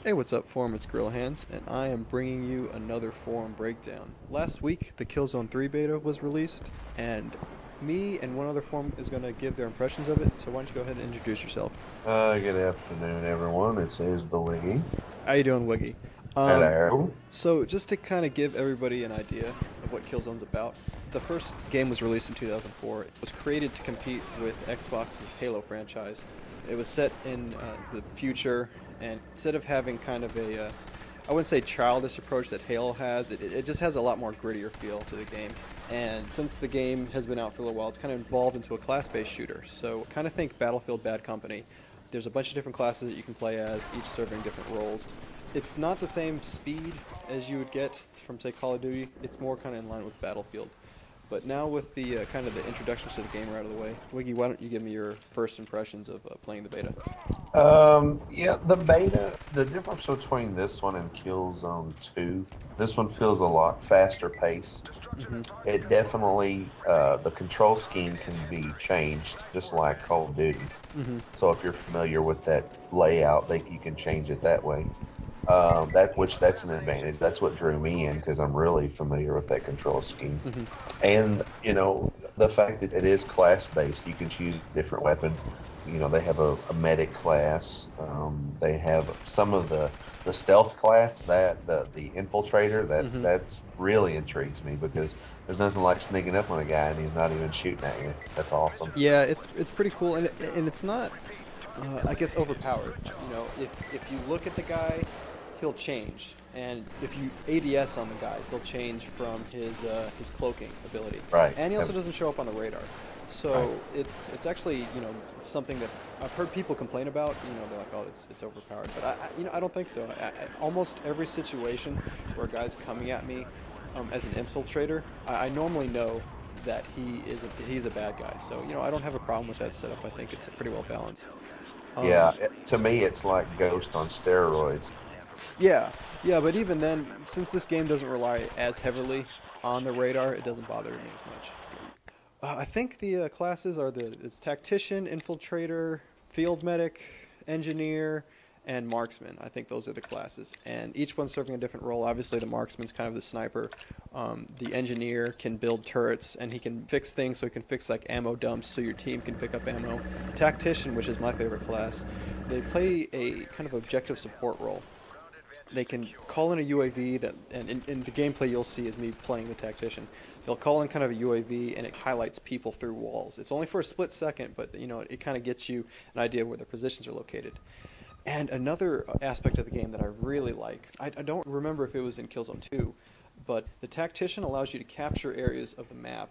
Hey, what's up, Forum? It's Grill Hands, and I am bringing you another Forum breakdown. Last week, the Killzone 3 beta was released, and me and one other Forum is going to give their impressions of it, so why don't you go ahead and introduce yourself? Good afternoon, everyone. It is the Wiggy. How you doing, Wiggy? Um, Hello. so, just to kind of give everybody an idea of what Killzone's about, the first game was released in 2004. It was created to compete with Xbox's Halo franchise. It was set in the future, and instead of having kind of a, I wouldn't say childish approach that Halo has, it just has a lot more grittier feel to the game. And since the game has been out for a little while, it's kind of evolved into a class-based shooter. So kind of think Battlefield Bad Company. There's a bunch of different classes that you can play as, each serving different roles. It's not the same speed as you would get from, say, Call of Duty. It's more kind of in line with Battlefield. But now with the kind of the introductions to the game out of the way, Wiggy, why don't you give me your first impressions of playing the beta? Yeah, the beta, the difference between this one and Killzone 2, this one feels a lot faster pace. Mm-hmm. It definitely, the control scheme can be changed, just like Call of Duty. Mm-hmm. So if you're familiar with that layout, you can change it that way. That's an advantage. That's what drew me in because I'm really familiar with that control scheme. Mm-hmm. And, the fact that it is class based, you can choose a different weapon. They have a medic class. They have some of the stealth class, the infiltrator, Mm-hmm. that's really intrigues me because there's nothing like sneaking up on a guy and he's not even shooting at you. That's awesome. Yeah, it's pretty cool, and it's not, I guess, overpowered. You know, if you look at the guy, he'll change, and if you ADS on the guy, he'll change from his cloaking ability, Right. and he also doesn't show up on the radar. Right. So it's actually something that I've heard people complain about. They're like, oh, it's overpowered, but I don't think so. Almost every situation where a guy's coming at me as an infiltrator, I normally know that he's a bad guy. So I don't have a problem with that setup. I think it's pretty well balanced. Yeah. Um, To me, it's like Ghost on steroids. yeah, yeah, but even then, since this game doesn't rely as heavily on the radar, it doesn't bother me as much. I think the classes are it's tactician, infiltrator, field medic, engineer, and marksman. I think those are the classes, and each one's serving a different role. Obviously, the marksman's kind of the sniper. The engineer can build turrets, and he can fix things. So he can fix like ammo dumps, so your team can pick up ammo. Tactician, which is my favorite class, they play a kind of objective support role. They can call in a UAV and in the gameplay you'll see is me playing the tactician. They'll call in kind of a UAV and it highlights people through walls. It's only for a split second, but it kind of gets you an idea of where their positions are located. And another aspect of the game that I really like, I don't remember if it was in Killzone 2, but the tactician allows you to capture areas of the map,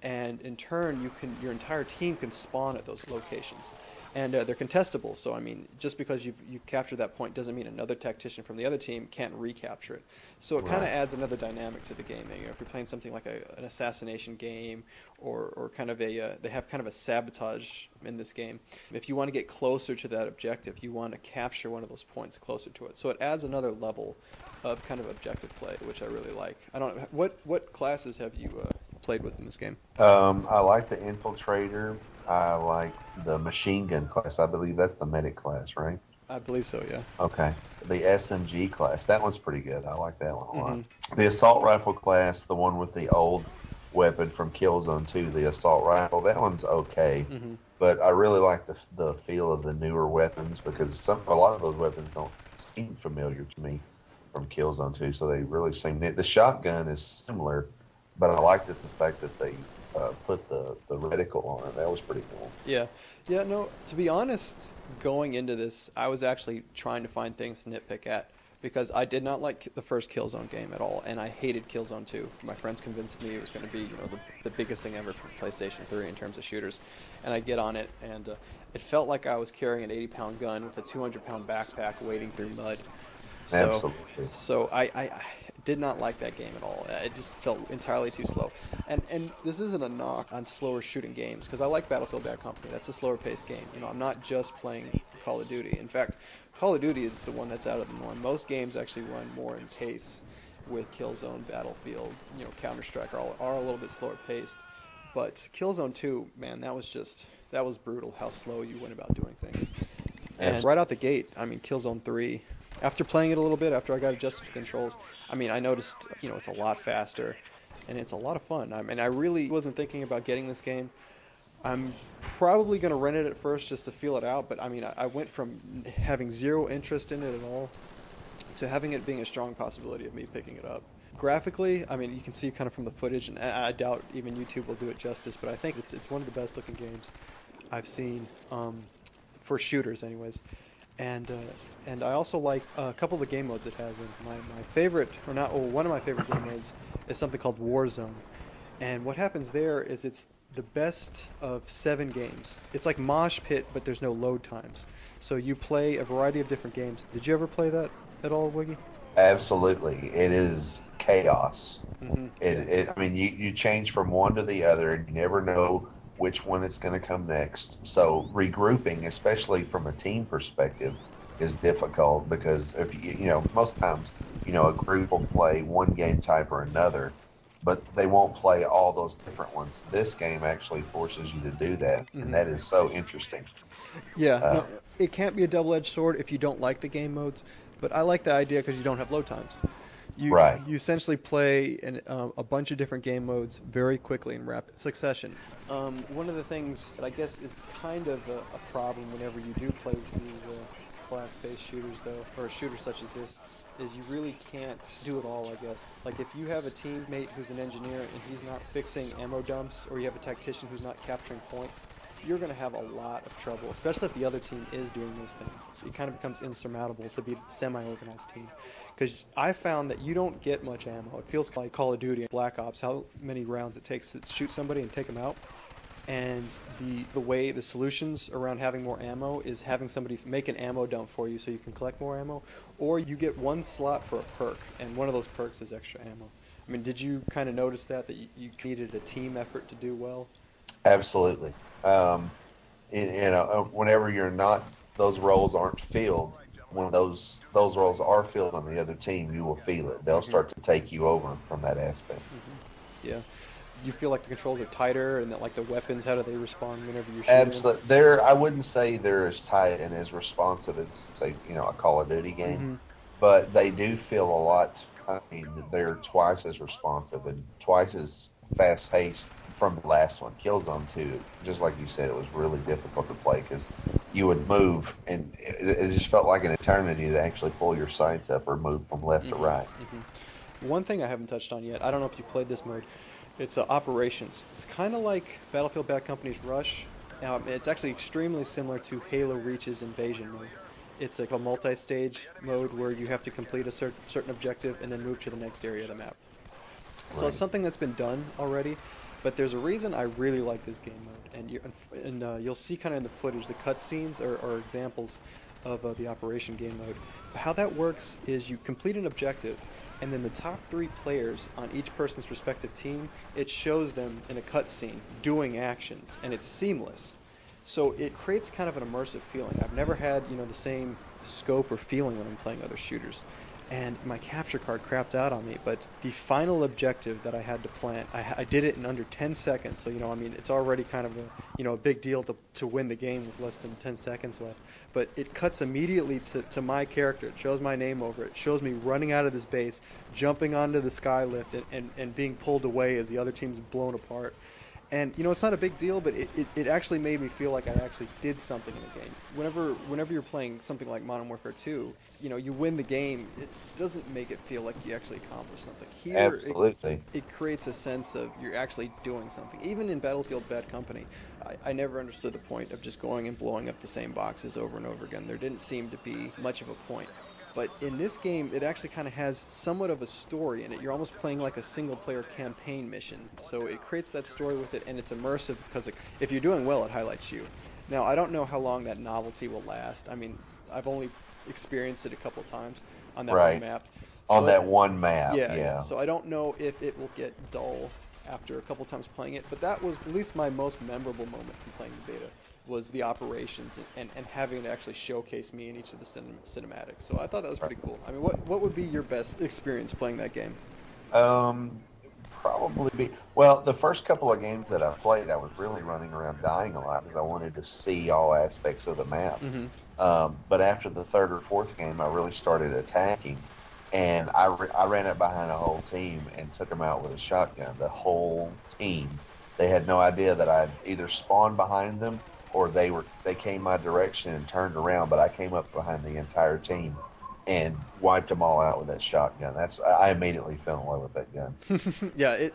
and in turn your entire team can spawn at those locations, and they're contestable. So I mean, just because you've captured that point doesn't mean another tactician from the other team can't recapture it. So it kind of Right. adds another dynamic to the game. If you're playing something like an assassination game, or kind of they have kind of a sabotage in this game. If you want to get closer to that objective, you want to capture one of those points closer to it. So it adds another level of kind of objective play, which I really like. I don't know what classes have you played with in this game. I like the infiltrator. I like the machine gun class. I believe that's the medic class, right? I believe so, yeah. Okay. The SMG class. That one's pretty good. I like that one a lot. Hmm. The assault rifle class, the one with the old weapon from Killzone 2, the assault rifle, that one's okay. Hmm. But I really like the feel of the newer weapons because a lot of those weapons don't seem familiar to me from Killzone 2, so they really seem neat. The shotgun is similar, but I liked the fact that they put the reticle on it. That was pretty cool. Yeah, yeah. No, to be honest, going into this, I was actually trying to find things to nitpick at because I did not like the first Killzone game at all, and I hated Killzone 2. My friends convinced me it was going to be, the biggest thing ever for PlayStation 3 in terms of shooters, and I get on it, and it felt like I was carrying an 80-pound gun with a 200-pound backpack wading through mud. So, Absolutely. so I did not like that game at all. It just felt entirely too slow. And this isn't a knock on slower shooting games because I like Battlefield Bad Company. That's a slower paced game. I'm not just playing Call of Duty. In fact, Call of Duty is the one that's out of the norm. Most games actually run more in pace with Killzone, Battlefield, Counter Strike are a little bit slower paced. But Killzone 2, man, that was brutal how slow you went about doing things. And right out the gate, I mean, Killzone 3, After playing it a little bit, after I got adjusted to controls, I mean, I noticed, it's a lot faster, and it's a lot of fun. I mean, I really wasn't thinking about getting this game. I'm probably going to rent it at first just to feel it out, but I mean, I went from having zero interest in it at all to having it being a strong possibility of me picking it up. Graphically, I mean, you can see kind of from the footage, and I doubt even YouTube will do it justice, but I think it's one of the best looking games I've seen, for shooters anyways. And and I also like a couple of the game modes it has in. My favorite, or not, or one of my favorite game modes is something called Warzone. And what happens there is it's the best of 7 games. It's like Mosh Pit, but there's no load times. So you play a variety of different games. Did you ever play that at all, Wiggy? Absolutely, it is chaos. Yeah. I mean, you change from one to the other, and you never know which one it's going to come next. So regrouping, especially from a team perspective, is difficult because if most times, a group will play one game type or another, but they won't play all those different ones. This game actually forces you to do that, and that is so interesting. Yeah, Uh, no, it can't be a double-edged sword if you don't like the game modes, but I like the idea because you don't have load times. right. You essentially play a bunch of different game modes very quickly in rapid succession. One of the things that I guess is kind of a problem whenever you do play these class-based shooters, though, or a shooter such as this, is you really can't do it all, I guess. Like if you have a teammate who's an engineer and he's not fixing ammo dumps, or you have a tactician who's not capturing points, you're going to have a lot of trouble, especially if the other team is doing those things. It kind of becomes insurmountable to be a semi-organized team. Because I found that you don't get much ammo. It feels like Call of Duty and Black Ops, how many rounds it takes to shoot somebody and take them out. And the way the solutions around having more ammo is having somebody make an ammo dump for you so you can collect more ammo, or you get one slot for a perk, and one of those perks is extra ammo. I mean, did you kind of notice that you needed a team effort to do well? Absolutely. Um, Whenever you're not, those roles aren't filled. When those roles are filled on the other team, you will feel it. They'll start to take you over from that aspect. Yeah. Do you feel like the controls are tighter, and that like the weapons, how do they respond whenever you're shooting them? Absolutely. I wouldn't say they're as tight and as responsive as, say, a Call of Duty game, but they do feel a lot. I mean, they're twice as responsive and twice as fast paced from the last one, Killzone 2. Just like you said, it was really difficult to play because you would move, and it just felt like an eternity to actually pull your sights up or move from left to right. One thing I haven't touched on yet, I don't know if you played this mode, it's operations. It's kind of like Battlefield Bad Company's Rush. It's actually extremely similar to Halo Reach's Invasion mode. It's like a multi-stage mode where you have to complete a certain objective and then move to the next area of the map. So it's something that's been done already, but there's a reason I really like this game mode, and you'll see kind of in the footage the cutscenes are examples of the operation game mode. How that works is you complete an objective, and then the top 3 players on each person's respective team, it shows them in a cutscene doing actions, and it's seamless. So it creates kind of an immersive feeling. I've never had the same scope or feeling when I'm playing other shooters. And my capture card crapped out on me, but the final objective that I had to plant, I did it in under 10 seconds. So I mean, it's already kind of a big deal to win the game with less than 10 seconds left. But it cuts immediately to my character. It shows my name over it. It shows me running out of this base, jumping onto the skylift, and being pulled away as the other team's blown apart. And it's not a big deal, but it actually made me feel like I actually did something in the game. Whenever you're playing something like Modern Warfare 2, you win the game, it doesn't make it feel like you actually accomplished something. Here, Absolutely. it creates a sense of you're actually doing something. Even in Battlefield Bad Company, I never understood the point of just going and blowing up the same boxes over and over again. There didn't seem to be much of a point. But in this game, it actually kind of has somewhat of a story in it. You're almost playing like a single-player campaign mission. So it creates that story with it, and it's immersive because if you're doing well, it highlights you. Now, I don't know how long that novelty will last. I mean, I've only experienced it a couple of times on that one map. On that one map, yeah. So I don't know if it will get dull after a couple of times playing it, but that was at least my most memorable moment from playing the beta, was the operations and having it actually showcase me in each of the cinematics. So I thought that was pretty cool. I mean, what would be your best experience playing that game? Probably be, well, the first couple of games that I played, I was really running around dying a lot because I wanted to see all aspects of the map. But after the third or fourth game, I really started attacking, and I ran up behind a whole team and took them out with a shotgun. The whole team. They had no idea that I'd either spawned behind them or they came my direction and turned around. But I came up behind the entire team and wiped them all out with that shotgun. I immediately fell in love with that gun. Yeah,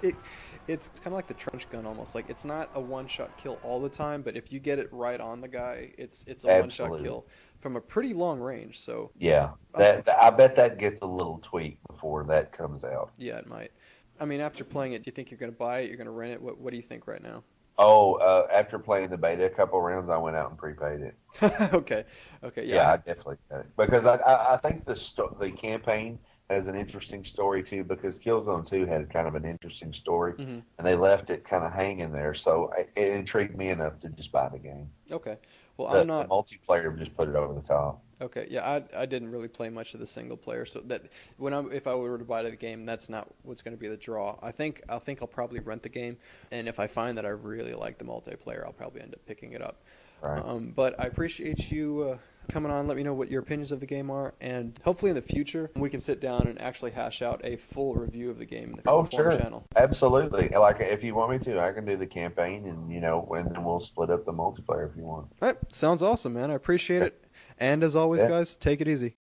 it's kind of like the trench gun almost. Like it's not a one shot kill all the time, but if you get it right on the guy, it's a one shot Absolutely. kill from a pretty long range. So Yeah. I'm I bet that gets a little tweak before that comes out. yeah, it might. I mean, after playing it, do you think you're going to buy it? You're going to rent it? What do you think right now? Oh, after playing the beta a couple rounds, I went out and prepaid it. Okay, okay, yeah, Yeah, I definitely got it because I think the campaign has an interesting story too because Killzone 2 had kind of an interesting story hmm and they left it kind of hanging there, so it intrigued me enough to just buy the game. okay. Well, I'm The not. multiplayer just put it over the top. Okay, yeah, I didn't really play much of the single player, so that if I were to buy the game, that's not what's going to be the draw. I think I'll probably rent the game, and if I find that I really like the multiplayer, I'll probably end up picking it up. Right. But I appreciate you coming on. Let me know what your opinions of the game are, and hopefully in the future we can sit down and actually hash out a full review of the game in the Oh, freeform sure. channel. Absolutely. Like if you want me to, I can do the campaign and and then we'll split up the multiplayer if you want. All right, sounds awesome, man. I appreciate Okay. it. And as always, Yeah. guys, take it easy.